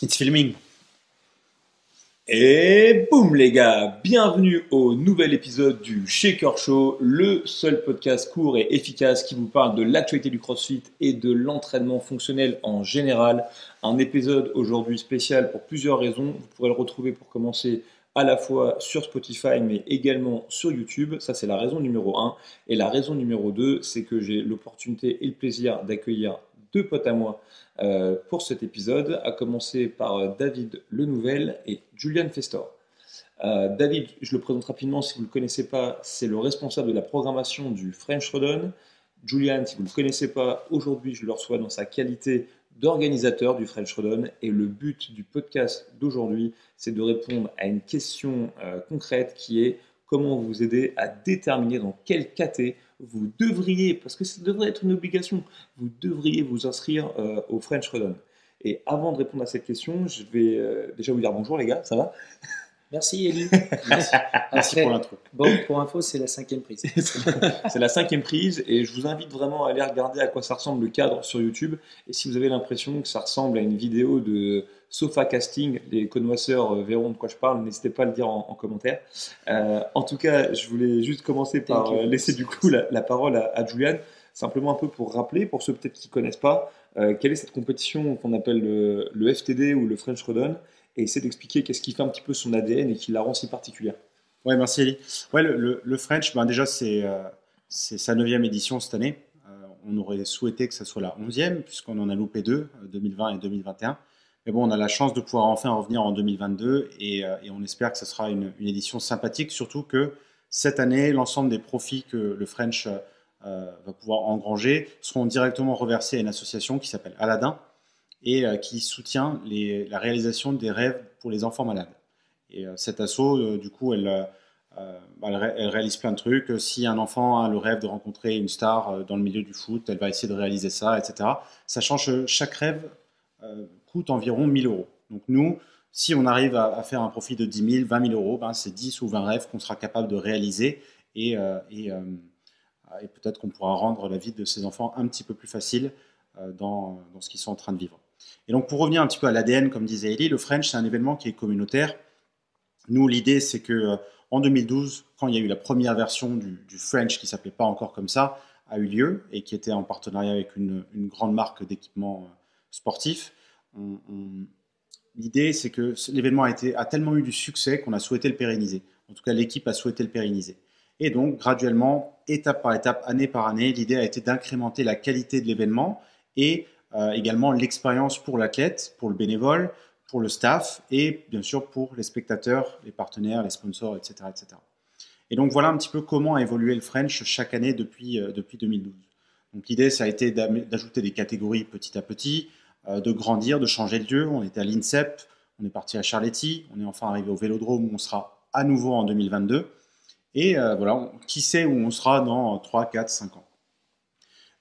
It's filming. Et boum les gars, bienvenue au nouvel épisode du Shaker Show, le seul podcast court et efficace qui vous parle de l'actualité du CrossFit et de l'entraînement fonctionnel en général. Un épisode aujourd'hui spécial pour plusieurs raisons. Vous pourrez le retrouver pour commencer à la fois sur Spotify mais également sur YouTube. Ça c'est la raison numéro 1. Et la raison numéro 2, c'est que j'ai l'opportunité et le plaisir d'accueillir deux potes à moi pour cet épisode, à commencer par David Lenouvel et Julian Festor. David, je le présente rapidement si vous ne le connaissez pas, c'est le responsable de la programmation du French Rodon. Julian, si vous ne le connaissez pas, aujourd'hui je le reçois dans sa qualité d'organisateur du French Rodon et le but du podcast d'aujourd'hui, c'est de répondre à une question concrète qui est comment vous aider à déterminer dans quel caté vous devriez, parce que ça devrait être une obligation, vous devriez vous inscrire au French Rodon. Et avant de répondre à cette question, je vais déjà vous dire bonjour les gars, ça va? Merci Eli. Merci. Merci Après, pour l'intro. bon, pour info, c'est la 5e prise. C'est la 5e prise et je vous invite vraiment à aller regarder à quoi ça ressemble le cadre sur YouTube. Et si vous avez l'impression que ça ressemble à une vidéo de sofa casting, les connoisseurs verront de quoi je parle, n'hésitez pas à le dire en commentaire. En tout cas, je voulais juste commencer par laisser du coup la parole à Julian, simplement un peu pour rappeler, pour ceux peut-être qui ne connaissent pas, quelle est cette compétition qu'on appelle le FTD ou le French Rodon, et essayer d'expliquer qu'est-ce qui fait un petit peu son ADN et qui la rend si particulière. Ouais, merci Eli. Ouais, le French, ben déjà c'est sa 9e édition cette année. On aurait souhaité que ça soit la 11e, puisqu'on en a loupé deux, 2020 et 2021. Mais bon, on a la chance de pouvoir enfin revenir en 2022 et on espère que ce sera une édition sympathique, surtout que cette année, l'ensemble des profits que le French va pouvoir engranger seront directement reversés à une association qui s'appelle Aladdin et qui soutient la réalisation des rêves pour les enfants malades. Et cette asso, du coup, elle réalise plein de trucs. Si un enfant a le rêve de rencontrer une star dans le milieu du foot, elle va essayer de réaliser ça, etc. Sachant que chaque rêve coûte environ 1 000 euros. Donc nous, si on arrive à faire un profit de 10 000, 20 000 euros, ben c'est 10 ou 20 rêves qu'on sera capable de réaliser et peut-être qu'on pourra rendre la vie de ces enfants un petit peu plus facile dans ce qu'ils sont en train de vivre. Et donc pour revenir un petit peu à l'ADN, comme disait Eli, le French, c'est un événement qui est communautaire. Nous, l'idée, c'est que en 2012, quand il y a eu la première version du French, qui s'appelait pas encore comme ça, a eu lieu et qui était en partenariat avec une grande marque d'équipements sportifs. L'idée, c'est que l'événement a tellement eu du succès qu'on a souhaité le pérenniser. En tout cas, l'équipe a souhaité le pérenniser. Et donc, graduellement, étape par étape, année par année, l'idée a été d'incrémenter la qualité de l'événement et également l'expérience pour l'athlète, pour le bénévole, pour le staff et bien sûr pour les spectateurs, les partenaires, les sponsors, etc., etc. Et donc voilà un petit peu comment a évolué le French chaque année depuis 2012. Donc l'idée, ça a été d'ajouter des catégories petit à petit, de grandir, de changer de lieu. On était à l'INSEP, on est parti à Charletti, on est enfin arrivé au Vélodrome où on sera à nouveau en 2022. Et voilà, qui sait où on sera dans 3, 4, 5 ans.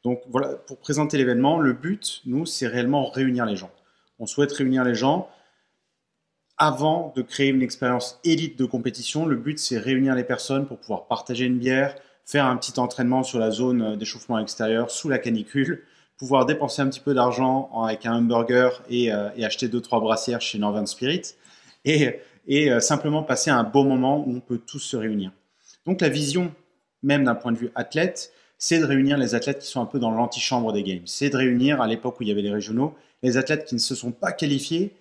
Donc voilà, pour présenter l'événement, le but, nous, c'est réellement réunir les gens. On souhaite réunir les gens avant de créer une expérience élite de compétition. Le but, c'est réunir les personnes pour pouvoir partager une bière, faire un petit entraînement sur la zone d'échauffement extérieur sous la canicule, pouvoir dépenser un petit peu d'argent avec un hamburger et acheter 2-3 brassières chez Northern Spirit et simplement passer un beau moment où on peut tous se réunir. Donc la vision, même d'un point de vue athlète, c'est de réunir les athlètes qui sont un peu dans l'antichambre des Games. C'est de réunir, à l'époque où il y avait les régionaux, les athlètes qui ne se sont pas qualifiés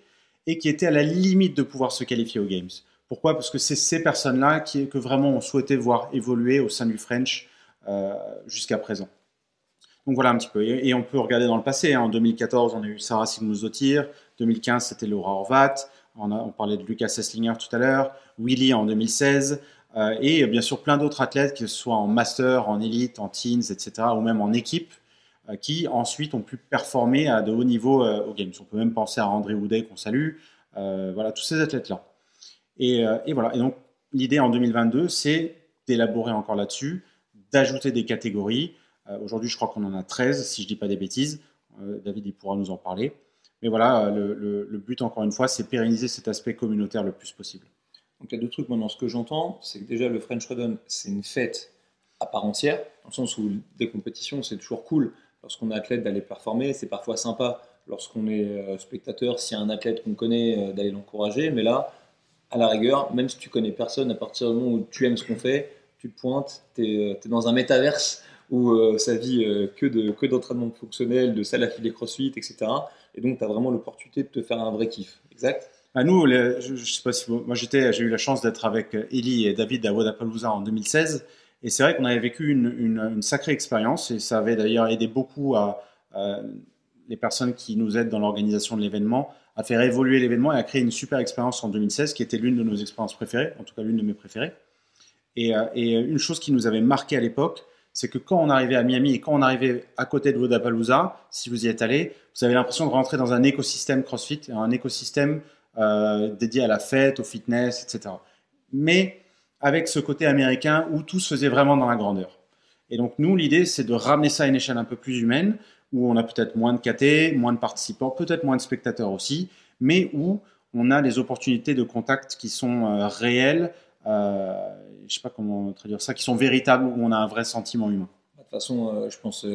et qui étaient à la limite de pouvoir se qualifier aux Games. Pourquoi? Parce que c'est ces personnes-là que vraiment on souhaitait voir évoluer au sein du French jusqu'à présent. Donc voilà un petit peu. Et on peut regarder dans le passé. En 2014, on a eu Sarah Sigmusotir. 2015, c'était Laura Horvat. On parlait de Lucas Esslinger tout à l'heure. Willy en 2016. Et bien sûr plein d'autres athlètes, que ce soit en master, en élite, en teens, etc., ou même en équipe, qui ensuite ont pu performer à de haut niveau aux Games. On peut même penser à André Houdet qu'on salue, voilà, tous ces athlètes-là. Et voilà. Et donc l'idée en 2022, c'est d'élaborer encore là-dessus, d'ajouter des catégories. Aujourd'hui, je crois qu'on en a 13, si je ne dis pas des bêtises. David, il pourra nous en parler. Mais voilà, le but, encore une fois, c'est pérenniser cet aspect communautaire le plus possible. Donc il y a deux trucs maintenant. Ce que j'entends, c'est que déjà le French Rodon, c'est une fête à part entière, dans le sens où des compétitions, c'est toujours cool lorsqu'on est athlète d'aller performer. C'est parfois sympa lorsqu'on est spectateur, s'il y a un athlète qu'on connaît, d'aller l'encourager. Mais là, à la rigueur, même si tu connais personne, à partir du moment où tu aimes ce qu'on fait, tu te pointes, tu es dans un métaverse où ça vit que d'entraînement fonctionnel, de salle affiliée CrossFit, etc. Et donc, tu as vraiment l'opportunité de te faire un vrai kiff. Exact? À nous, je sais pas si moi j'ai eu la chance d'être avec Eli et David à Wodapalooza en 2016, et c'est vrai qu'on avait vécu une sacrée expérience, et ça avait d'ailleurs aidé beaucoup à les personnes qui nous aident dans l'organisation de l'événement à faire évoluer l'événement et à créer une super expérience en 2016 qui était l'une de nos expériences préférées, en tout cas l'une de mes préférées. Et une chose qui nous avait marqué à l'époque, c'est que quand on arrivait à Miami et quand on arrivait à côté de Wodapalooza, si vous y êtes allé, vous avez l'impression de rentrer dans un écosystème CrossFit, un écosystème dédié à la fête, au fitness, etc. Mais avec ce côté américain où tout se faisait vraiment dans la grandeur. Et donc nous, l'idée, c'est de ramener ça à une échelle un peu plus humaine, où on a peut-être moins de KT, moins de participants, peut-être moins de spectateurs aussi, mais où on a des opportunités de contact qui sont réelles, je ne sais pas comment traduire ça, qui sont véritables, où on a un vrai sentiment humain. De toute façon, je pense,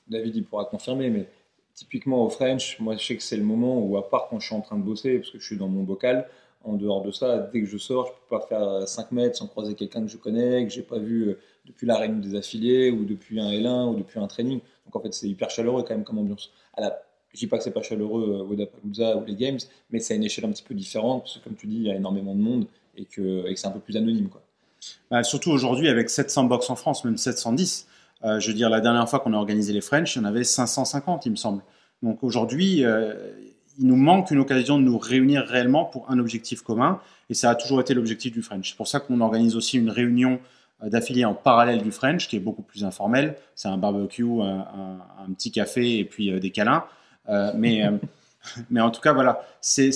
David, il pourra confirmer, mais typiquement au French, moi je sais que c'est le moment où, à part quand je suis en train de bosser, parce que je suis dans mon bocal, en dehors de ça, dès que je sors, je peux pas faire 5 mètres sans croiser quelqu'un que je connais, que j'ai pas vu depuis la réunion des affiliés, ou depuis un L1, ou depuis un training. Donc en fait, c'est hyper chaleureux quand même comme ambiance. Je dis pas que c'est pas chaleureux au Wodapalooza ou les Games, mais c'est à une échelle un petit peu différente, parce que comme tu dis, il y a énormément de monde et que c'est un peu plus anonyme, quoi. Surtout aujourd'hui avec 700 box en France, même 710. Je veux dire, la dernière fois qu'on a organisé les French, il y en avait 550, il me semble. Donc aujourd'hui, il nous manque une occasion de nous réunir réellement pour un objectif commun, et ça a toujours été l'objectif du French. C'est pour ça qu'on organise aussi une réunion d'affiliés en parallèle du French, qui est beaucoup plus informel. C'est un barbecue, un petit café et puis des câlins. Mais en tout cas, voilà, c'est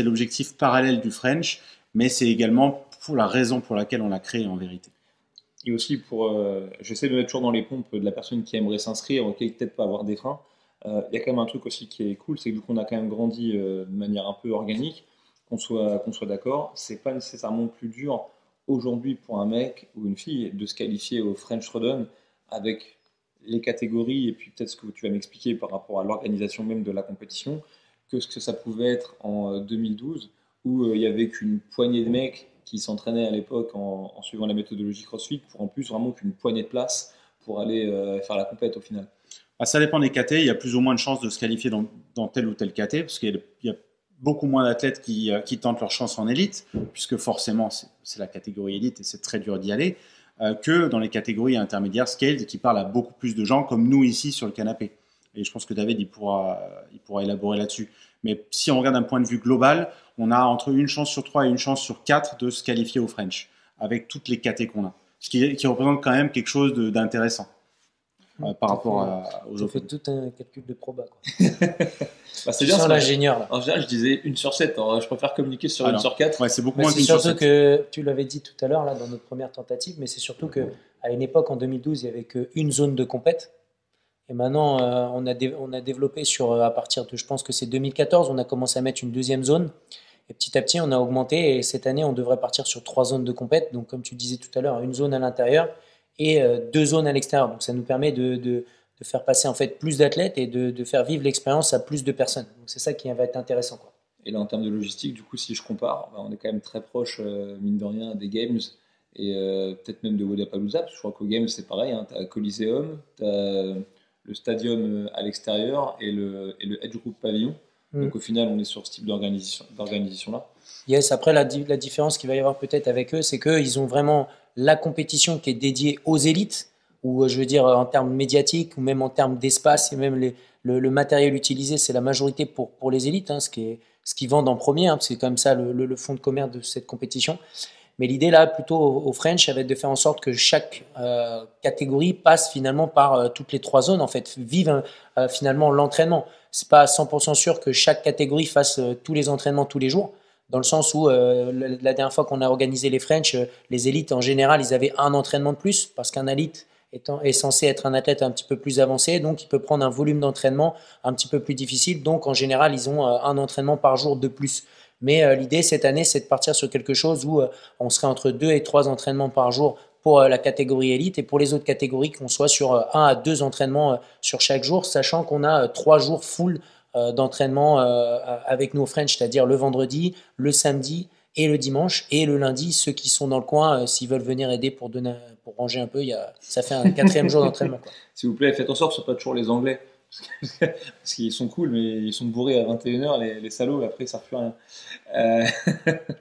l'objectif parallèle du French, mais c'est également pour la raison pour laquelle on l'a créé en vérité. Et aussi j'essaie de mettre toujours dans les pompes de la personne qui aimerait s'inscrire, qui peut-être pas avoir des freins. Il y a quand même un truc aussi qui est cool, c'est que vu qu'on a quand même grandi de manière un peu organique, qu'on soit d'accord, c'est pas nécessairement plus dur aujourd'hui pour un mec ou une fille de se qualifier au French Throwdown avec les catégories et puis peut-être ce que tu vas m'expliquer par rapport à l'organisation même de la compétition, que ce que ça pouvait être en 2012 où il y avait qu'une poignée de mecs qui s'entraînaient à l'époque en suivant la méthodologie CrossFit pour en plus vraiment qu'une poignée de place pour aller faire la compète au final. Ça dépend des KT, il y a plus ou moins de chances de se qualifier dans tel ou tel KT, parce qu'il y a beaucoup moins d'athlètes qui tentent leur chance en élite, puisque forcément c'est la catégorie élite et c'est très dur d'y aller, que dans les catégories intermédiaires scaled qui parlent à beaucoup plus de gens comme nous ici sur le canapé. Et je pense que David il pourra élaborer là-dessus. Mais si on regarde d'un point de vue global, on a entre une chance sur 3 et une chance sur 4 de se qualifier au French, avec toutes les KT qu'on a. Ce qui représente quand même quelque chose d'intéressant. Par rapport aux autres. Tu fais tout un calcul de proba, quoi. C'est bien, l'ingénieur là. En général, je disais 1 sur 7. Alors, je préfère communiquer sur 1 sur 4. Ouais, c'est beaucoup moins qu'une sur 7. C'est surtout que, tu l'avais dit tout à l'heure là, dans notre première tentative, mais c'est surtout qu'à une époque, en 2012, il n'y avait qu'une zone de compète. Et maintenant, on a développé à partir de, je pense que c'est 2014, on a commencé à mettre une deuxième zone. Et petit à petit, on a augmenté. Et cette année, on devrait partir sur 3 zones de compète. Donc, comme tu disais tout à l'heure, une zone à l'intérieur et 2 zones à l'extérieur. Donc ça nous permet de faire passer en fait plus d'athlètes et de faire vivre l'expérience à plus de personnes. Donc c'est ça qui va être intéressant, quoi. Et là en termes de logistique, du coup si je compare, on est quand même très proche, mine de rien, des Games et peut-être même de Wodapalooza, parce que je crois qu'aux Games c'est pareil, hein, tu as Coliseum, tu as le stadium à l'extérieur et le Edge Group Pavillon. Donc au final on est sur ce type d'organisation-là. Yes, après la différence qu'il va y avoir peut-être avec eux, c'est qu'ils ont vraiment la compétition qui est dédiée aux élites, ou je veux dire en termes médiatiques, ou même en termes d'espace, et même le matériel utilisé, c'est la majorité pour les élites, hein, ce qui vendent en premier, hein, c'est comme ça le fond de commerce de cette compétition. Mais l'idée là, plutôt au French, ça va être de faire en sorte que chaque catégorie passe finalement par toutes les 3 zones, en fait, vive finalement l'entraînement. C'est pas 100% sûr que chaque catégorie fasse tous les entraînements tous les jours, dans le sens où la dernière fois qu'on a organisé les French, les élites en général, ils avaient un entraînement de plus, parce qu'un élite est censé être un athlète un petit peu plus avancé, donc il peut prendre un volume d'entraînement un petit peu plus difficile, donc en général, ils ont un entraînement par jour de plus. Mais l'idée cette année, c'est de partir sur quelque chose où on serait entre 2 et 3 entraînements par jour pour la catégorie élite, et pour les autres catégories, qu'on soit sur 1 à 2 entraînements sur chaque jour, sachant qu'on a 3 jours full d'entraînement avec nous au French, c'est-à-dire le vendredi, le samedi et le dimanche. Et le lundi, ceux qui sont dans le coin, s'ils veulent venir aider pour ranger un peu, ça fait un 4e jour d'entraînement, quoi. S'il vous plaît, faites en sorte que ce ne soit pas toujours les Anglais. Parce qu'ils sont cool, mais ils sont bourrés à 21h, les salauds, et après, ça ne refait rien.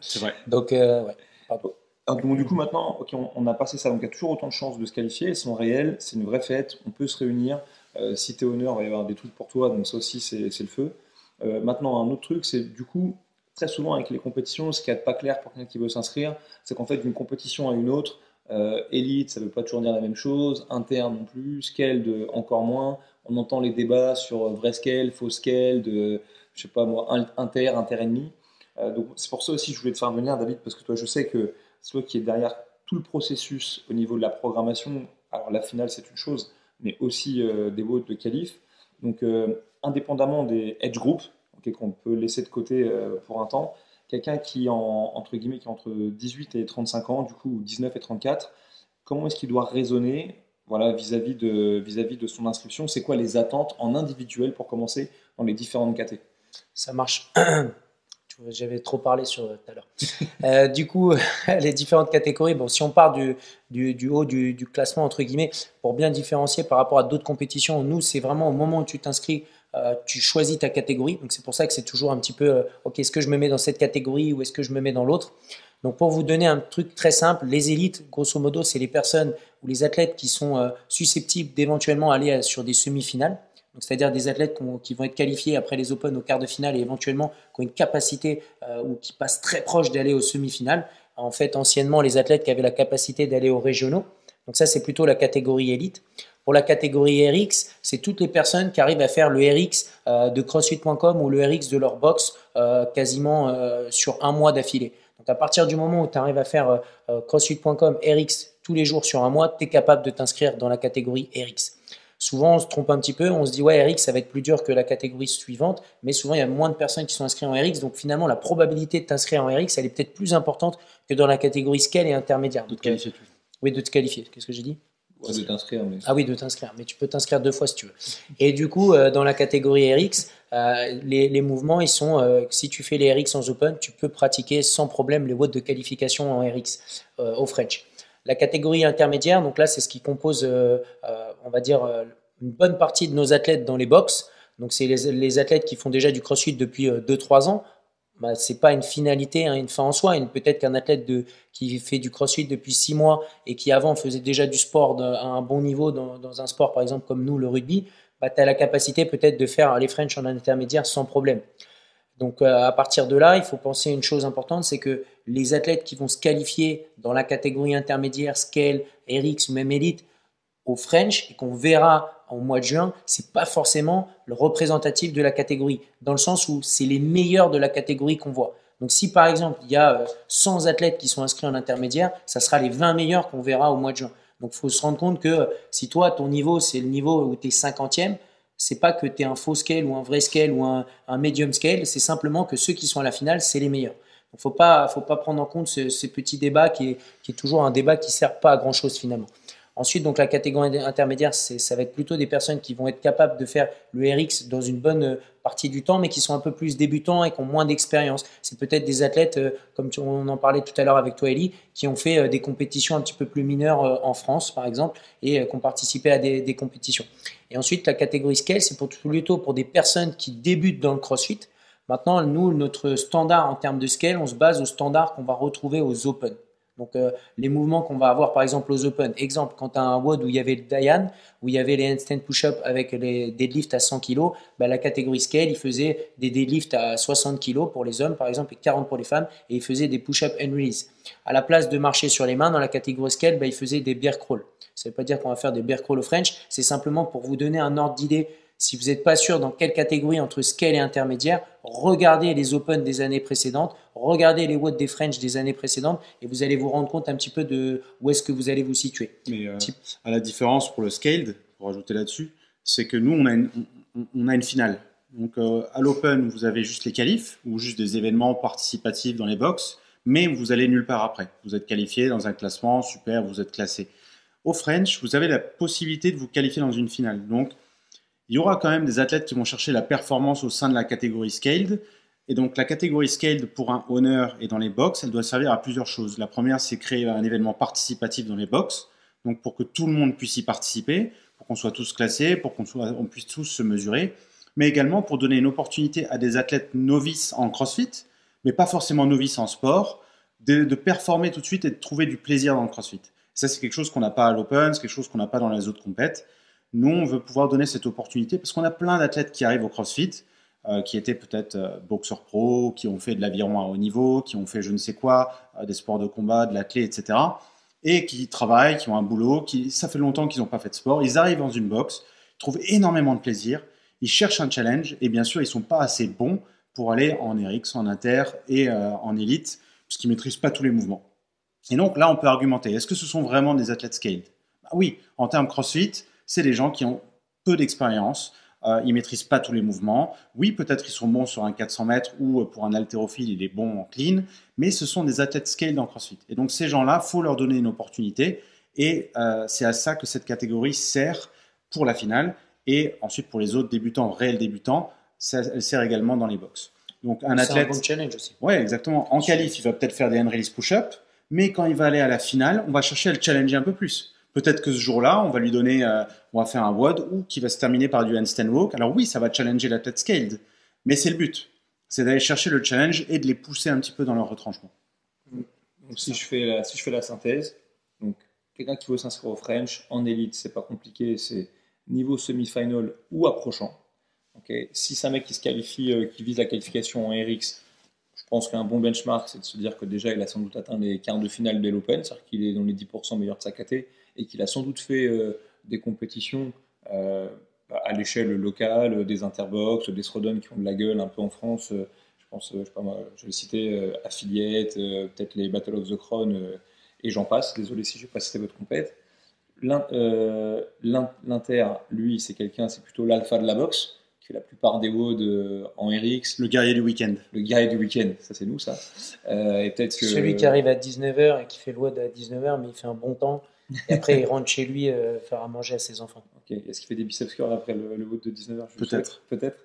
C'est vrai. Donc, ouais. Pardon. Donc, du coup, maintenant, okay, on a passé ça. Donc, il y a toujours autant de chances de se qualifier. Elles sont réelles. C'est une vraie fête. On peut se réunir. Si tu es honneur, il va y avoir des trucs pour toi. Donc, ça aussi, c'est le feu. Maintenant, un autre truc, c'est du coup, très souvent avec les compétitions, ce qui n'est pas clair pour quelqu'un qui veut s'inscrire, c'est qu'en fait, d'une compétition à une autre, élite, ça ne veut pas toujours dire la même chose. Interne non plus. Scaled, encore moins. On entend les débats sur vrai scale, faux scale, je sais pas moi, inter et demi. Donc, c'est pour ça aussi que je voulais te faire venir, David, parce que toi, je sais que c'est toi qui est derrière tout le processus au niveau de la programmation. Alors la finale, c'est une chose, mais aussi des votes de qualif. Donc indépendamment des edge groups, okay, qu'on peut laisser de côté pour un temps, quelqu'un qui entre guillemets qui est entre 18 et 35 ans, du coup 19 et 34, comment est-ce qu'il doit raisonner, voilà, vis-à-vis de son inscription? C'est quoi les attentes en individuel pour commencer dans les différentes catégories? Ça marche. J'avais trop parlé tout à l'heure. Du coup, les différentes catégories, bon, si on part du haut du classement, entre guillemets, pour bien différencier par rapport à d'autres compétitions, nous, c'est vraiment au moment où tu t'inscris, tu choisis ta catégorie. Donc, c'est pour ça que c'est toujours un petit peu, OK, est-ce que je me mets dans cette catégorie ou est-ce que je me mets dans l'autre? Donc, pour vous donner un truc très simple, les élites, grosso modo, c'est les personnes ou les athlètes qui sont susceptibles d'éventuellement aller sur des semi-finales. C'est-à-dire des athlètes qui vont être qualifiés après les Open au quart de finale et éventuellement qui ont une capacité ou qui passent très proche d'aller aux semi-finales. En fait, anciennement, les athlètes qui avaient la capacité d'aller aux régionaux. Donc ça, c'est plutôt la catégorie élite. Pour la catégorie RX, c'est toutes les personnes qui arrivent à faire le RX de CrossFit.com ou le RX de leur box quasiment sur un mois d'affilée. Donc à partir du moment où tu arrives à faire CrossFit.com RX tous les jours sur un mois, tu es capable de t'inscrire dans la catégorie RX. Souvent, on se trompe un petit peu, on se dit ouais, RX, ça va être plus dur que la catégorie suivante, mais souvent, il y a moins de personnes qui sont inscrites en RX, donc finalement, la probabilité de t'inscrire en RX, elle est peut-être plus importante que dans la catégorie scale et intermédiaire. De te qualifier. Oui, de te qualifier. Qu'est-ce que j'ai dit? Ouais, de t'inscrire. Mais... Ah oui, de t'inscrire, mais tu peux t'inscrire 2 fois si tu veux. Et du coup, dans la catégorie RX, les mouvements, ils sont, si tu fais les RX en open, tu peux pratiquer sans problème les votes de qualification en RX au French. La catégorie intermédiaire, donc là, c'est ce qui compose, on va dire, une bonne partie de nos athlètes dans les box. Donc, c'est les athlètes qui font déjà du crossfit depuis 2-3 ans. Bah, ce n'est pas une finalité, hein, une fin en soi. Peut-être qu'un athlète qui fait du crossfit depuis 6 mois et qui avant faisait déjà du sport à un bon niveau dans un sport, par exemple, comme nous, le rugby, bah, tu as la capacité peut-être de faire les French en intermédiaire sans problème. Donc à partir de là, il faut penser une chose importante, c'est que les athlètes qui vont se qualifier dans la catégorie intermédiaire, scale, RX ou même élite au French et qu'on verra en mois de juin, c'est pas forcément le représentatif de la catégorie, dans le sens où c'est les meilleurs de la catégorie qu'on voit. Donc si par exemple il y a 100 athlètes qui sont inscrits en intermédiaire, ça sera les 20 meilleurs qu'on verra au mois de juin. Donc il faut se rendre compte que si toi ton niveau c'est le niveau où tu es 50e, c'est pas que tu es un faux scale ou un vrai scale ou un medium scale, c'est simplement que ceux qui sont à la finale, c'est les meilleurs. Donc faut pas prendre en compte ce petit débat qui est toujours un débat qui sert pas à grand chose finalement. Ensuite, donc la catégorie intermédiaire, ça va être plutôt des personnes qui vont être capables de faire le RX dans une bonne partie du temps, mais qui sont un peu plus débutants et qui ont moins d'expérience. C'est peut-être des athlètes, comme on en parlait tout à l'heure avec toi, Ellie, qui ont fait des compétitions un petit peu plus mineures en France, par exemple, et qui ont participé à des compétitions. Et ensuite, la catégorie scale, c'est plutôt pour des personnes qui débutent dans le CrossFit. Maintenant, nous, notre standard en termes de scale, on se base au standard qu'on va retrouver aux Open. Donc, les mouvements qu'on va avoir, par exemple, aux Open. Exemple, quand tu as un WOD où il y avait le Diane, où il y avait les handstand push-up avec les deadlifts à 100 kg, bah, la catégorie scale, il faisait des deadlifts à 60 kg pour les hommes, par exemple, et 40 pour les femmes, et il faisait des push-up and release. À la place de marcher sur les mains, dans la catégorie scale, bah, il faisait des bear crawl. Ça ne veut pas dire qu'on va faire des bear crawl au French, c'est simplement pour vous donner un ordre d'idée. Si vous n'êtes pas sûr dans quelle catégorie entre scale et intermédiaire, regardez les Open des années précédentes, regardez les WOD des French des années précédentes et vous allez vous rendre compte un petit peu de où est-ce que vous allez vous situer. Mais à la différence pour le scaled, pour ajouter là-dessus, c'est que nous, on a une finale. Donc à l'Open, vous avez juste les qualifs ou juste des événements participatifs dans les box, mais vous allez nulle part après. Vous êtes qualifié dans un classement, super, vous êtes classé. Au French, vous avez la possibilité de vous qualifier dans une finale. Donc, Il y aura quand même des athlètes qui vont chercher la performance au sein de la catégorie scaled. Et donc la catégorie scaled pour un honneur et dans les box, elle doit servir à plusieurs choses. La première, c'est créer un événement participatif dans les box, donc pour que tout le monde puisse y participer, pour qu'on soit tous classés, pour on puisse tous se mesurer, mais également pour donner une opportunité à des athlètes novices en CrossFit, mais pas forcément novices en sport, de performer tout de suite et de trouver du plaisir dans le CrossFit. Ça, c'est quelque chose qu'on n'a pas à l'Open, c'est quelque chose qu'on n'a pas dans les autres compètes. Nous, on veut pouvoir donner cette opportunité parce qu'on a plein d'athlètes qui arrivent au CrossFit, qui étaient peut-être boxeurs pro, qui ont fait de l'aviron à haut niveau, qui ont fait je ne sais quoi, des sports de combat, de l'athlé, etc. Et qui travaillent, qui ont un boulot, ça fait longtemps qu'ils n'ont pas fait de sport. Ils arrivent dans une box, ils trouvent énormément de plaisir, ils cherchent un challenge et bien sûr, ils ne sont pas assez bons pour aller en RX, en inter et en élite, parce qu'ils ne maîtrisent pas tous les mouvements. Et donc là, on peut argumenter, est-ce que ce sont vraiment des athlètes scaled? Oui, en termes CrossFit, c'est des gens qui ont peu d'expérience, ils ne maîtrisent pas tous les mouvements. Oui, peut-être ils sont bons sur un 400 mètres ou pour un haltérophile, il est bon en clean, mais ce sont des athlètes scale dans CrossFit. Et donc ces gens-là, il faut leur donner une opportunité et c'est à ça que cette catégorie sert pour la finale et ensuite pour les autres débutants, réels débutants, elle sert également dans les box. Donc un athlète, c'est un bon challenge aussi. Ouais, exactement. En qualif, il va peut-être faire des hand release push-up, mais quand il va aller à la finale, on va chercher à le challenger un peu plus. Peut-être que ce jour-là, on va lui donner, on va faire un WOD ou qui va se terminer par du handstand walk. Alors oui, ça va challenger l'athlète scaled, mais c'est le but. C'est d'aller chercher le challenge et de les pousser un petit peu dans leur retranchement. Donc, si je fais la synthèse, donc quelqu'un qui veut s'inscrire au French en élite, c'est pas compliqué, c'est niveau semi-final ou approchant. Okay. Si c'est un mec qui se qualifie, qui vise la qualification en RX, je pense qu'un bon benchmark, c'est de se dire que déjà il a sans doute atteint les quarts de finale de l'Open, c'est-à-dire qu'il est dans les 10% meilleurs de sa caté et qu'il a sans doute fait des compétitions à l'échelle locale, des interbox, des throwdowns qui ont de la gueule un peu en France. Je pense, je sais pas moi, je vais citer Affiliate, peut-être les Battle of the Crown et j'en passe. Désolé si je n'ai pas cité votre compète. L'Inter, lui, c'est plutôt l'alpha de la boxe, qui fait la plupart des WOD en RX. Le guerrier du week-end. Le guerrier du week-end, ça c'est nous ça. Et peut-être que... Celui qui arrive à 19h et qui fait le WOD à 19h, mais il fait un bon temps. Et après, il rentre chez lui faire à manger à ses enfants. Ok. Est-ce qu'il fait des biceps curls après le WOD de 19h? Peut-être.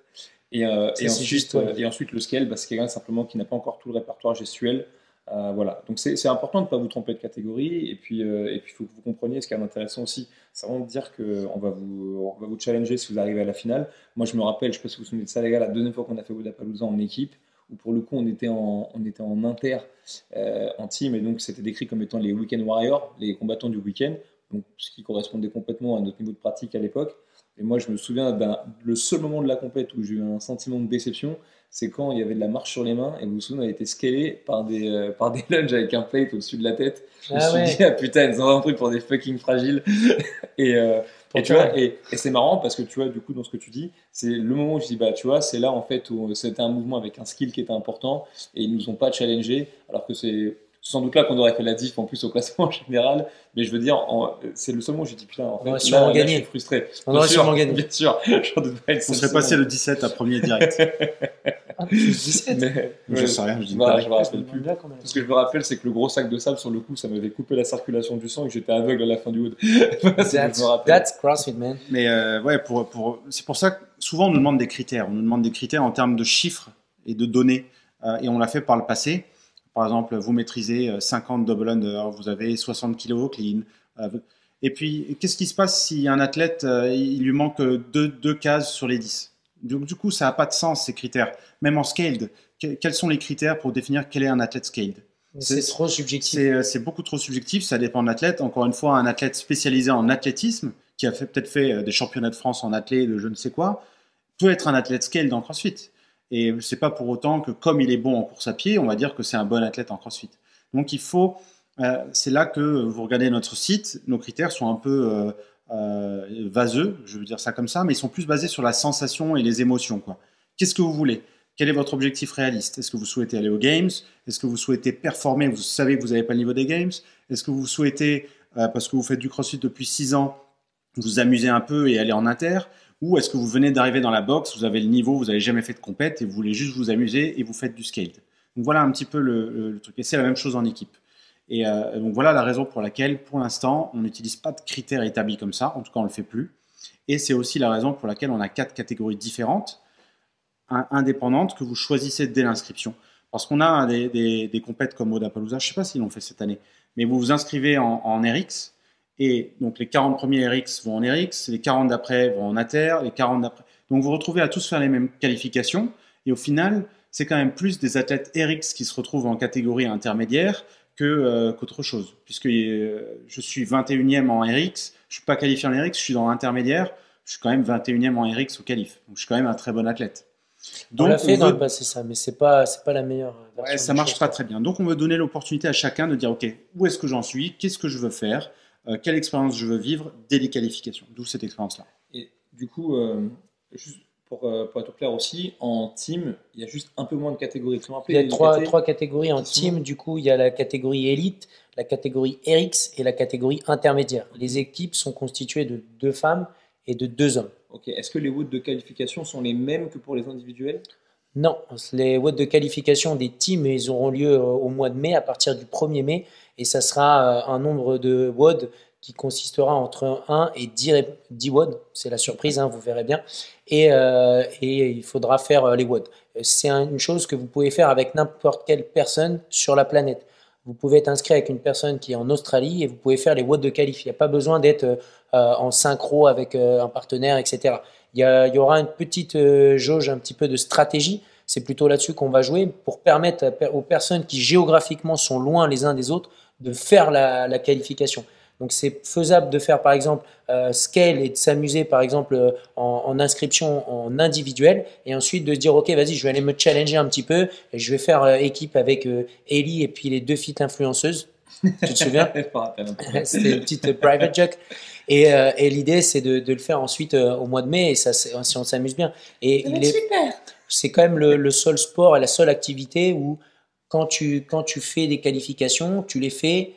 Et ensuite, le scale, c'est quelqu'un simplement qui n'a pas encore tout le répertoire gestuel. Voilà. Donc c'est important de ne pas vous tromper de catégorie. Et puis il faut que vous compreniez ce qui est intéressant aussi. C'est vraiment de dire qu'on va vous challenger si vous arrivez à la finale. Moi, je me rappelle, je ne sais pas si vous vous souvenez de ça, les gars, la deuxième fois qu'on a fait Wodapalooza en équipe, où pour le coup, on était en inter, en team, et donc c'était décrit comme étant les weekend warriors, les combattants du week-end, donc ce qui correspondait complètement à notre niveau de pratique à l'époque. Et moi, je me souviens le seul moment de la compète où j'ai eu un sentiment de déception, c'est quand il y avait de la marche sur les mains et vous vous souvenez, on a été scalé par des lunges avec un plate au-dessus de la tête. Je me suis dit, ah putain, ils ont un truc pour des fucking fragiles. et tu vois, et c'est marrant parce que tu vois, du coup, dans ce que tu dis, c'est le moment où je dis, bah tu vois, c'est là en fait où c'était un mouvement avec un skill qui était important et ils nous ont pas challengé, alors que c'est sans doute là qu'on aurait fait la diff en plus au classement en général, mais je veux dire, c'est le seul moment où j'ai dit putain, en fait, là, je suis frustré. On aurait sûrement gagné. Bien sûr, on serait passé le 17 à premier direct. Ah, 17 je sais rien, je dis pas. Je me rappelle plus. Ce que je me rappelle, c'est que le gros sac de sable sur le coup, ça m'avait coupé la circulation du sang et que j'étais aveugle à la fin du WOD. That's CrossFit, man. Mais ouais, c'est pour ça que souvent on nous demande des critères. On nous demande des critères en termes de chiffres et de données. Et on l'a fait par le passé. Par exemple, vous maîtrisez 50 double under, vous avez 60 kg clean. Et puis, qu'est-ce qui se passe si un athlète, il lui manque deux cases sur les 10? Donc, du coup, ça n'a pas de sens, ces critères. Même en scaled, quels sont les critères pour définir quel est un athlète scaled? C'est trop subjectif. C'est beaucoup trop subjectif, ça dépend de l'athlète. Encore une fois, un athlète spécialisé en athlétisme, qui a peut-être fait des championnats de France en athlé, de je ne sais quoi, peut être un athlète scaled en CrossFit. Et c'est pas pour autant que comme il est bon en course à pied, on va dire que c'est un bon athlète en CrossFit. Donc il faut, c'est là que vous regardez notre site, nos critères sont un peu vaseux, je veux dire ça comme ça, mais ils sont plus basés sur la sensation et les émotions, quoi. Qu'est-ce que vous voulez? Quel est votre objectif réaliste? Est-ce que vous souhaitez aller aux Games? Est-ce que vous souhaitez performer? Vous savez que vous n'avez pas le niveau des Games. Est-ce que vous souhaitez, parce que vous faites du CrossFit depuis 6 ans, vous amuser un peu et aller en inter? Ou est-ce que vous venez d'arriver dans la boxe, vous avez le niveau, vous n'avez jamais fait de compète et vous voulez juste vous amuser et vous faites du scaled? Donc voilà un petit peu le truc. Et c'est la même chose en équipe. Et donc voilà la raison pour laquelle, pour l'instant, on n'utilise pas de critères établis comme ça. En tout cas, on ne le fait plus. Et c'est aussi la raison pour laquelle on a 4 catégories différentes, indépendantes, que vous choisissez dès l'inscription. Parce qu'on a des compètes comme Wodapalooza, je ne sais pas s'ils l'ont fait cette année, mais vous vous inscrivez en RX, et donc les 40 premiers RX vont en RX, les 40 d'après vont en Inter, les 40 d'après. Donc vous vous retrouvez à tous faire les mêmes qualifications, et au final, c'est quand même plus des athlètes RX qui se retrouvent en catégorie intermédiaire qu'autre chose. Puisque je suis 21e en RX, je ne suis pas qualifié en RX, je suis dans l'intermédiaire, je suis quand même 21e en RX au qualif. Donc je suis quand même un très bon athlète. Donc, on l'a fait dans le passé, ça, mais c'est pas la meilleure version. Ouais, ça marche pas très bien. Donc on veut donner l'opportunité à chacun de dire, ok, où est-ce que j'en suis, qu'est-ce que je veux faire, quelle expérience je veux vivre dès les qualifications. D'où cette expérience-là. Et du coup, juste pour être clair aussi, en team, il y a juste un peu moins de catégories. Il y a trois catégories en team. Du coup, il y a la catégorie élite, la catégorie RX et la catégorie intermédiaire. Les équipes sont constituées de 2 femmes et de 2 hommes. Ok. Est-ce que les votes de qualification sont les mêmes que pour les individuels? Non, les votes de qualification des teams, ils auront lieu au mois de mai, à partir du 1er mai, et ça sera un nombre de WOD qui consistera entre 1 et 10 WOD. C'est la surprise, hein, vous verrez bien. Et il faudra faire les WOD. C'est une chose que vous pouvez faire avec n'importe quelle personne sur la planète. Vous pouvez être inscrit avec une personne qui est en Australie et vous pouvez faire les WOD de qualif. Il n'y a pas besoin d'être en synchro avec un partenaire, etc. Il y aura une petite jauge, un petit peu de stratégie. C'est plutôt là-dessus qu'on va jouer pour permettre aux personnes qui géographiquement sont loin les uns des autres de faire la qualification. Donc c'est faisable de faire par exemple scale et de s'amuser par exemple en inscription en individuel et ensuite de dire ok vas-y je vais aller me challenger un petit peu et je vais faire équipe avec Ellie et puis les 2 filles influenceuses. Tu te souviens? C'était une petite private joke. Et l'idée c'est de le faire ensuite au mois de mai et ça si on s'amuse bien. Et super. C'est quand même le seul sport et la seule activité où quand tu fais des qualifications, tu les fais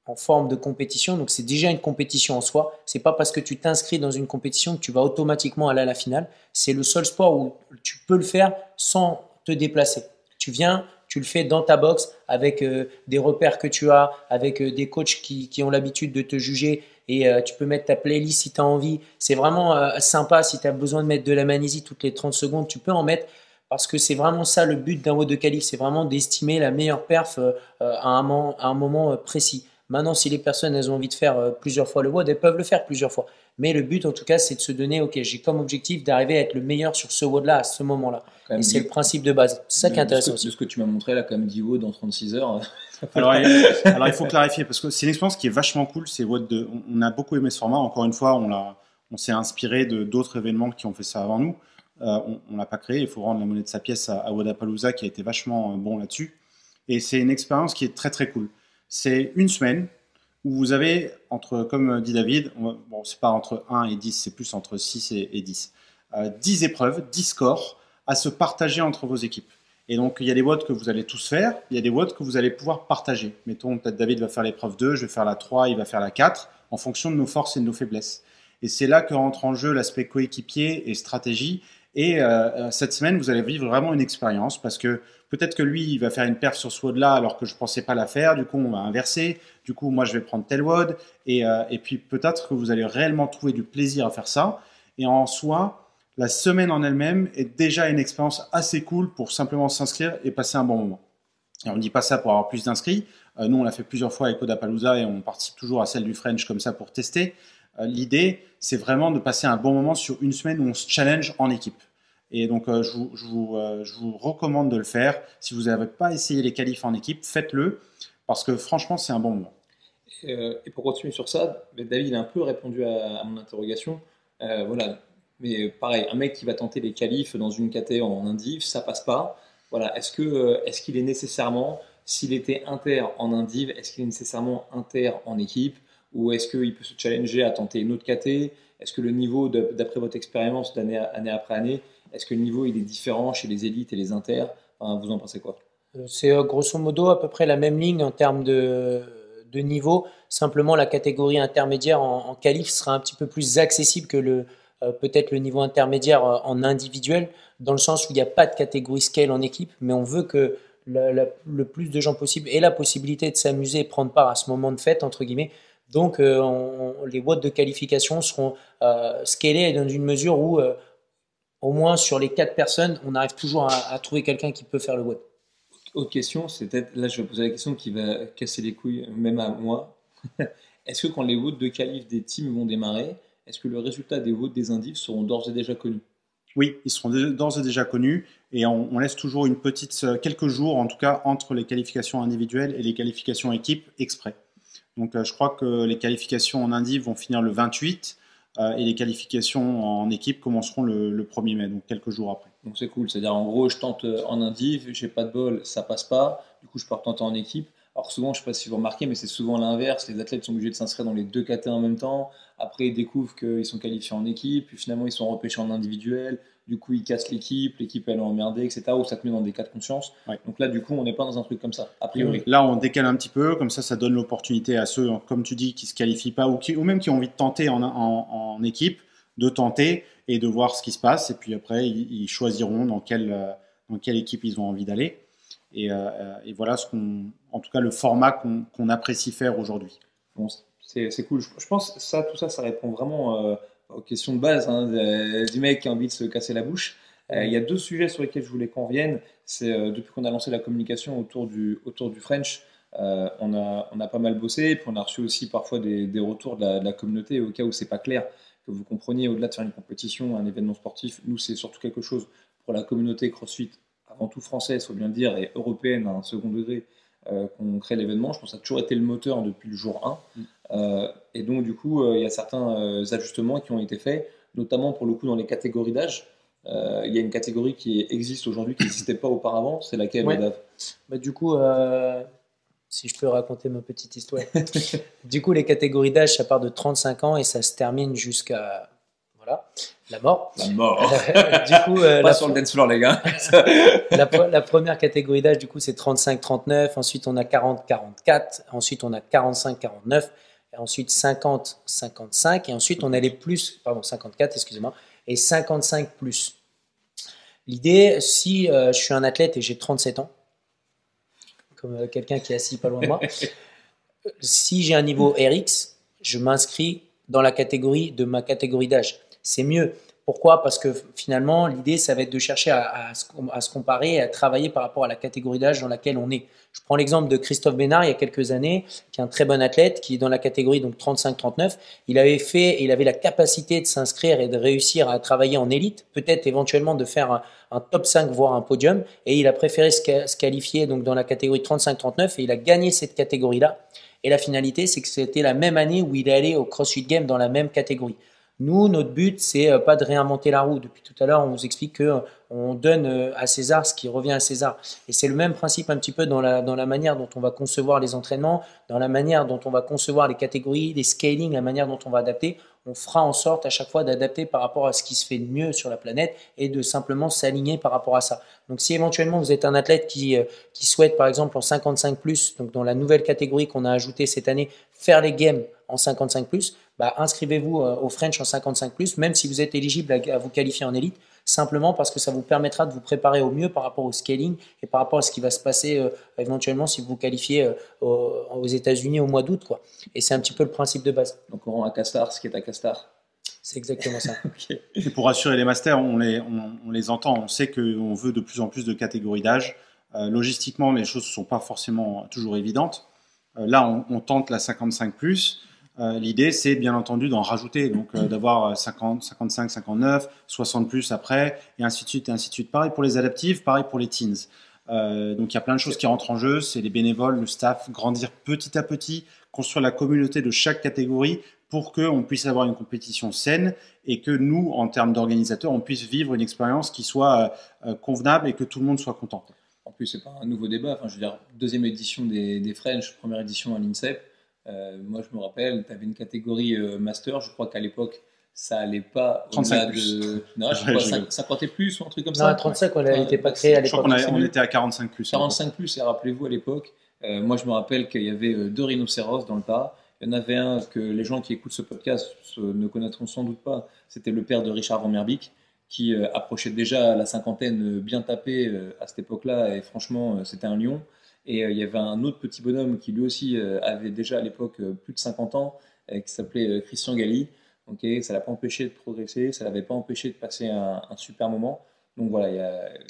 en forme de compétition. Donc c'est déjà une compétition en soi. C'est pas parce que tu t'inscris dans une compétition que tu vas automatiquement aller à la finale. C'est le seul sport où tu peux le faire sans te déplacer. Tu viens, tu le fais dans ta box avec des repères que tu as, avec des coachs qui ont l'habitude de te juger et tu peux mettre ta playlist si tu as envie. C'est vraiment sympa si tu as besoin de mettre de la magnésie toutes les 30 secondes, tu peux en mettre parce que c'est vraiment ça le but d'un WOD de qualif, c'est vraiment d'estimer la meilleure perf à un moment précis. Maintenant, si les personnes elles ont envie de faire plusieurs fois le WOD, elles peuvent le faire plusieurs fois. Mais le but, en tout cas, c'est de se donner, ok, j'ai comme objectif d'arriver à être le meilleur sur ce WOD-là à ce moment-là. Et c'est le principe de base. C'est ça qui est intéressant aussi. De ce que tu m'as montré là, comme 10 WOD en 36 heures. Alors, il faut clarifier parce que c'est une expérience qui est vachement cool. On a beaucoup aimé ce format. Encore une fois, on s'est inspiré de d'autres événements qui ont fait ça avant nous. On l'a pas créé. Il faut rendre la monnaie de sa pièce à Wodapalooza qui a été vachement bon là-dessus. Et c'est une expérience qui est très très cool. C'est une semaine où vous avez, comme dit David, bon, c'est pas entre 1 et 10, c'est plus entre 6 et 10. 10 épreuves, 10 scores à se partager entre vos équipes. Et donc, il y a des WOD que vous allez tous faire, il y a des WOD que vous allez pouvoir partager. Mettons, peut-être David va faire l'épreuve 2, je vais faire la 3, il va faire la 4, en fonction de nos forces et de nos faiblesses. Et c'est là que rentre en jeu l'aspect coéquipier et stratégie. Et cette semaine, vous allez vivre vraiment une expérience parce que peut-être que lui, il va faire une perf sur ce WOD-là alors que je ne pensais pas la faire. Du coup, on va inverser. Du coup, moi, je vais prendre tel WOD. Et puis, peut-être que vous allez réellement trouver du plaisir à faire ça. Et en soi, la semaine en elle-même est déjà une expérience assez cool pour simplement s'inscrire et passer un bon moment. Et on ne dit pas ça pour avoir plus d'inscrits. Nous, on l'a fait plusieurs fois avec Wodapalooza et on participe toujours à celle du French comme ça pour tester. L'idée, c'est vraiment de passer un bon moment sur une semaine où on se challenge en équipe. Et donc, je vous recommande de le faire. Si vous n'avez pas essayé les qualifs en équipe, faites-le parce que franchement, c'est un bon moment. Et pour continuer sur ça, David a un peu répondu à mon interrogation. Voilà. Mais pareil, un mec qui va tenter les qualifs dans une KT en indiv, ça passe pas. Voilà. Est-ce qu'il est nécessairement, s'il était inter en indiv, est-ce qu'il est nécessairement inter en équipe? Ou est-ce qu'il peut se challenger à tenter une autre KT? Est-ce que le niveau, d'après votre expérience d'année après année, est-ce que le niveau il est différent chez les élites et les inter? Enfin, vous en pensez quoi? C'est grosso modo à peu près la même ligne en termes de niveau. Simplement, la catégorie intermédiaire en qualif sera un petit peu plus accessible que peut-être le niveau intermédiaire en individuel, dans le sens où il n'y a pas de catégorie scale en équipe, mais on veut que le plus de gens possible aient la possibilité de s'amuser et prendre part à ce moment de fête, entre guillemets. Donc, les votes de qualification seront scalés dans une mesure où, au moins sur les 4 personnes, on arrive toujours à trouver quelqu'un qui peut faire le vote. Autre question, c'est peut-être, là je vais poser la question qui va casser les couilles même à moi. Est-ce que quand les votes de qualif des teams vont démarrer, est-ce que le résultat des votes des indifs seront d'ores et déjà connus? Oui, ils seront d'ores et déjà connus et on laisse toujours une petite, quelques jours en tout cas entre les qualifications individuelles et les qualifications équipes exprès. Donc je crois que les qualifications en indiv vont finir le 28 et les qualifications en équipe commenceront le 1er mai, donc quelques jours après. Donc c'est cool, c'est-à-dire en gros je tente en indiv, j'ai pas de bol, ça passe pas, du coup je peux retenter en équipe. Alors souvent, je sais pas si vous remarquez, mais c'est souvent l'inverse, les athlètes sont obligés de s'inscrire dans les deux KT en même temps, après ils découvrent qu'ils sont qualifiés en équipe, puis finalement ils sont repêchés en individuel, du coup ils cassent l'équipe elle est emmerdée, etc. Ou ça te met dans des cas de conscience. Ouais. Donc là du coup on n'est pas dans un truc comme ça, a priori. Là on décale un petit peu, comme ça donne l'opportunité à ceux, comme tu dis, qui se qualifient pas ou même qui ont envie de tenter en équipe, de tenter et de voir ce qui se passe, et puis après ils choisiront dans quelle équipe ils ont envie d'aller. Et voilà en tout cas le format qu'on apprécie faire aujourd'hui. Bon, c'est cool. Je pense que tout ça, ça répond vraiment aux questions de base hein, du mec qui a envie de se casser la bouche. Il y a deux sujets sur lesquels je voulais qu'on revienne. C'est depuis qu'on a lancé la communication autour du French, on a pas mal bossé, puis on a reçu aussi parfois des retours de la communauté au cas où c'est pas clair, que vous compreniez au-delà de faire une compétition, un événement sportif. Nous, c'est surtout quelque chose pour la communauté CrossFit, avant tout française, il faut bien le dire, et européenne à un second degré, qu'on crée l'événement. Je pense que ça a toujours été le moteur depuis le jour 1. Et donc, du coup, il y a certains ajustements qui ont été faits, notamment pour le coup dans les catégories d'âge. Il y a une catégorie qui existe aujourd'hui, qui n'existait pas auparavant. C'est laquelle, Ouais. Dav? Bah, du coup, si je peux raconter ma petite histoire. Du coup, les catégories d'âge, ça part de 35 ans et ça se termine jusqu'à la mort. La mort. Du coup, Pas sur le dance floor, les gars. la première catégorie d'âge, du coup, c'est 35-39. Ensuite, on a 40-44. Ensuite, on a 45-49. Et ensuite, 50-55. Et ensuite, on a les plus, pardon, 54, excusez-moi, et 55 plus. L'idée, si je suis un athlète et j'ai 37 ans, comme quelqu'un qui est assis pas loin de moi, si j'ai un niveau RX, je m'inscris dans la catégorie de ma catégorie d'âge. C'est mieux. Pourquoi? Parce que finalement, l'idée, ça va être de chercher à se comparer et à travailler par rapport à la catégorie d'âge dans laquelle on est. Je prends l'exemple de Christophe Bénard, il y a quelques années, qui est un très bon athlète, qui est dans la catégorie donc 35-39. Il avait la capacité de s'inscrire et de réussir à travailler en élite, peut-être éventuellement de faire un top 5, voire un podium. Et il a préféré se qualifier donc dans la catégorie 35-39 et il a gagné cette catégorie-là. Et la finalité, c'est que c'était la même année où il est allé au CrossFit Games dans la même catégorie. Nous, notre but, c'est pas de réinventer la roue. Depuis tout à l'heure, on vous explique que on donne à César ce qui revient à César. Et c'est le même principe un petit peu dans la manière dont on va concevoir les entraînements, dans la manière dont on va concevoir les catégories, les scaling, la manière dont on va adapter. On fera en sorte à chaque fois d'adapter par rapport à ce qui se fait de mieux sur la planète et de simplement s'aligner par rapport à ça. Donc si éventuellement vous êtes un athlète qui souhaite par exemple en 55+, donc dans la nouvelle catégorie qu'on a ajoutée cette année, faire les games en 55+, bah, inscrivez-vous au French en 55+, même si vous êtes éligible à vous qualifier en élite, simplement parce que ça vous permettra de vous préparer au mieux par rapport au scaling et par rapport à ce qui va se passer éventuellement si vous vous qualifiez aux États-Unis au mois d'août, quoi. Et c'est un petit peu le principe de base. Donc on rend à Castar ce qui est à Castar. C'est exactement ça. Okay. Et pour rassurer les masters, on les entend, on sait qu'on veut de plus en plus de catégories d'âge. Logistiquement, les choses ne sont pas forcément toujours évidentes. Là, on tente la 55+. L'idée, c'est bien entendu d'en rajouter, donc d'avoir 50, 55, 59, 60 plus après, et ainsi de suite, et ainsi de suite. Pareil pour les adaptives, pareil pour les teens. Donc il y a plein de choses qui rentrent en jeu, c'est les bénévoles, le staff, grandir petit à petit, construire la communauté de chaque catégorie pour qu'on puisse avoir une compétition saine et que nous, en termes d'organisateurs, on puisse vivre une expérience qui soit convenable et que tout le monde soit content. En plus, c'est pas un nouveau débat. Enfin, je veux dire, deuxième édition des French, première édition à l'INSEP. Moi, je me rappelle, tu avais une catégorie master. Je crois qu'à l'époque, ça allait pas 35 plus. Non, je crois 50 et plus ou un truc comme ça. Non, 35, elle n'était pas créée à l'époque. Je crois qu'on était à 45 plus. 45 plus, et rappelez-vous, à l'époque, moi, je me rappelle qu'il y avait 2 rhinocéros dans le tas. Il y en avait un que les gens qui écoutent ce podcast ne connaîtront sans doute pas. C'était le père de Richard Van Merbeek, qui approchait déjà la cinquantaine bien tapé à cette époque-là, et franchement, c'était un lion. Et il y avait un autre petit bonhomme qui lui aussi avait déjà à l'époque plus de 50 ans, qui s'appelait Christian Galli. Ok, ça l'a pas empêché de progresser, ça l'avait pas empêché de passer un super moment. Donc voilà,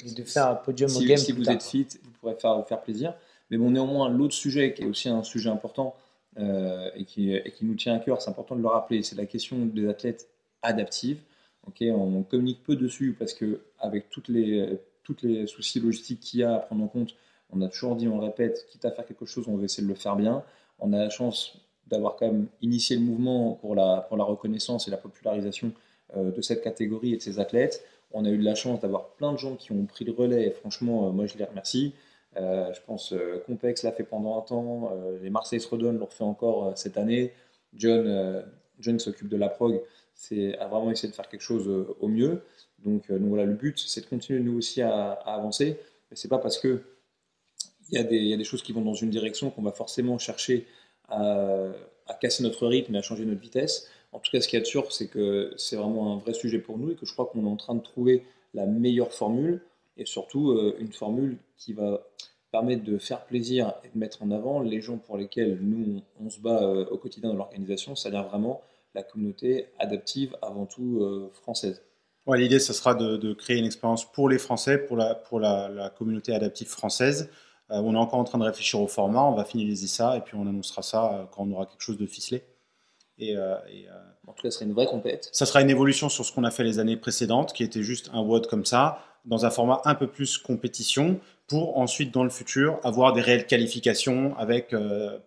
Et de faire un podium au si, game si plus vous tard, êtes fit, vous pourrez vous faire plaisir. Mais bon, néanmoins, l'autre sujet qui est aussi un sujet important et qui nous tient à cœur, c'est important de le rappeler, c'est la question des athlètes adaptifs. Ok, on communique peu dessus parce que avec toutes les soucis logistiques qu'il y a à prendre en compte, on a toujours dit, on le répète, quitte à faire quelque chose, on va essayer de le faire bien. On a la chance d'avoir quand même initié le mouvement pour la reconnaissance et la popularisation de cette catégorie et de ces athlètes. On a eu de la chance d'avoir plein de gens qui ont pris le relais et franchement, moi je les remercie. Je pense Compex l'a fait pendant un temps, les Marseille Srodon l'ont refait encore cette année. John qui s'occupe de la prog, a vraiment essayé de faire quelque chose au mieux. Donc voilà, le but c'est de continuer nous aussi à avancer. Mais c'est pas parce que il y a des choses qui vont dans une direction qu'on va forcément chercher à, à casser notre rythme et à changer notre vitesse. En tout cas, ce qu'il y a de sûr, c'est que c'est vraiment un vrai sujet pour nous et que je crois qu'on est en train de trouver la meilleure formule et surtout une formule qui va permettre de faire plaisir et de mettre en avant les gens pour lesquels nous, on se bat au quotidien dans l'organisation, c'est-à-dire vraiment la communauté adaptive avant tout française. Ouais, l'idée, ce sera de créer une expérience pour les Français, pour la communauté adaptive française. On est encore en train de réfléchir au format, on va finaliser ça et puis on annoncera ça quand on aura quelque chose de ficelé. En tout cas, ce serait une vraie compète. Ça sera une évolution sur ce qu'on a fait les années précédentes, qui était juste un WOD comme ça, dans un format un peu plus compétition, pour ensuite, dans le futur, avoir des réelles qualifications avec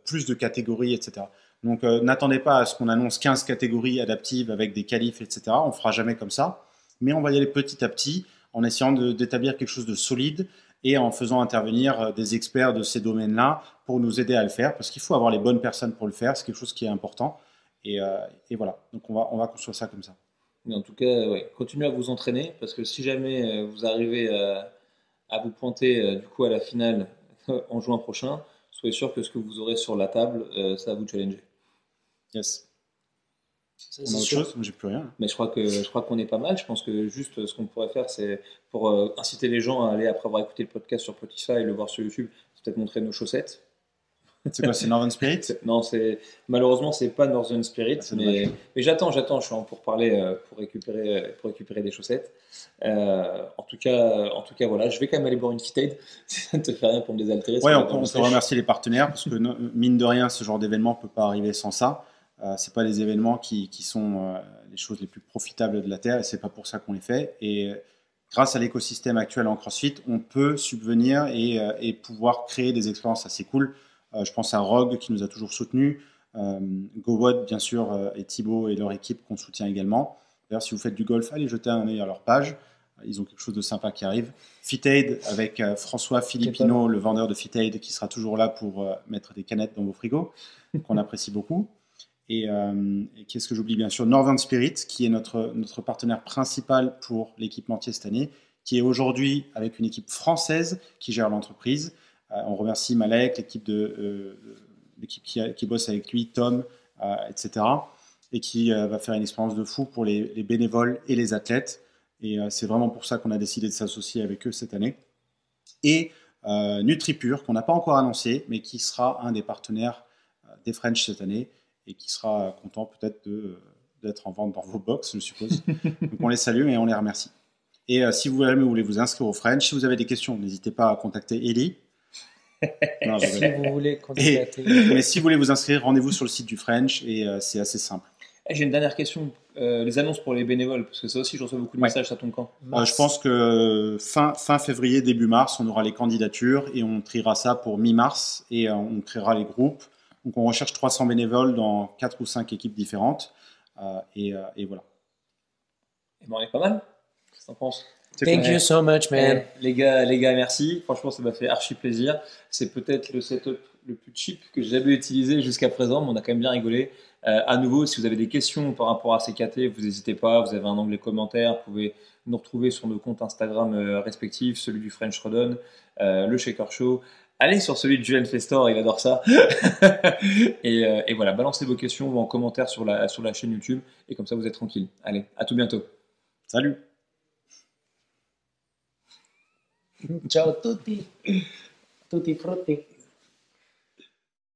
plus de catégories, etc. Donc, n'attendez pas à ce qu'on annonce 15 catégories adaptives avec des qualifs, etc. On ne fera jamais comme ça, mais on va y aller petit à petit, en essayant d'établir quelque chose de solide et en faisant intervenir des experts de ces domaines-là pour nous aider à le faire, parce qu'il faut avoir les bonnes personnes pour le faire, c'est quelque chose qui est important. Et voilà, donc on va construire ça comme ça. Mais en tout cas, ouais, continuez à vous entraîner parce que si jamais vous arrivez à vous pointer du coup à la finale en juin prochain, soyez sûr que ce que vous aurez sur la table, ça va vous challenger. Yes. ça On a c'est autre sûr. chose? J'ai plus rien. Mais je crois qu'on est pas mal. Je pense que juste ce qu'on pourrait faire, c'est pour inciter les gens à aller après avoir écouté le podcast sur Spotify et le voir sur YouTube, c'est peut-être montrer nos chaussettes. C'est quoi, c'est Northern Spirit? Non, malheureusement c'est pas Northern Spirit, Ah, c'est mais, dommage. mais j'attends, je suis en pour parler pour récupérer des chaussettes. En tout cas, voilà, je vais quand même aller boire une Fitaid. Si ça ne te fait rien pour me désaltérer, Ouais, ça va on être peut, dans le on peut sèche. remercier les partenaires parce que mine de rien, ce genre d'événement peut pas arriver sans ça. C'est pas les événements qui sont les choses les plus profitables de la Terre et c'est pas pour ça qu'on les fait. Et grâce à l'écosystème actuel en CrossFit, on peut subvenir et pouvoir créer des expériences assez cool. Je pense à Rogue qui nous a toujours soutenus, GoWod bien sûr et Thibaut et leur équipe qu'on soutient également. D'ailleurs, si vous faites du golf, allez jeter un œil à leur page. Ils ont quelque chose de sympa qui arrive. Fitaid avec François Filippino, le vendeur de Fitaid, qui sera toujours là pour mettre des canettes dans vos frigos, qu'on apprécie beaucoup. Et qu'est-ce que j'oublie bien sûr? Northern Spirit, qui est notre partenaire principal pour l'équipementier cette année, qui est aujourd'hui avec une équipe française qui gère l'entreprise. On remercie Malek, l'équipe qui bosse avec lui, Tom, etc. Et qui va faire une expérience de fou pour les bénévoles et les athlètes. Et c'est vraiment pour ça qu'on a décidé de s'associer avec eux cette année. Et NutriPure, qu'on n'a pas encore annoncé, mais qui sera un des partenaires des French cette année et qui sera content peut-être d'être en vente dans vos box, je suppose. Donc on les salue et on les remercie. Et si vous voulez vous inscrire au French, si vous avez des questions, n'hésitez pas à contacter Ellie. Non, je Si rigole. vous voulez candidater. Mais si vous voulez vous inscrire, rendez-vous sur le site du French et c'est assez simple. J'ai une dernière question. Les annonces pour les bénévoles, parce que ça aussi, je reçois beaucoup de Ouais. messages, ça tombe quand? Je pense que fin février, début mars, on aura les candidatures et on triera ça pour mi-mars et on créera les groupes. Donc on recherche 300 bénévoles dans 4 ou 5 équipes différentes et voilà. Eh ben, on est pas mal. Qu'est-ce que t'en penses? Thank you so much, man. Les gars, merci. Franchement, ça m'a fait archi plaisir. C'est peut-être le setup le plus cheap que j'ai jamais utilisé jusqu'à présent, mais on a quand même bien rigolé. À nouveau, si vous avez des questions par rapport à ces KT, vous n'hésitez pas. Vous avez un onglet commentaires. Vous pouvez nous retrouver sur nos comptes Instagram respectifs, celui du French Rodon, le Shaker Show. Allez sur celui de Julian Festor, il adore ça. et voilà, balancez vos questions ou en commentaire sur la chaîne YouTube. Et comme ça, vous êtes tranquille. Allez, à tout bientôt. Salut! Ciao tutti. Tutti frutti.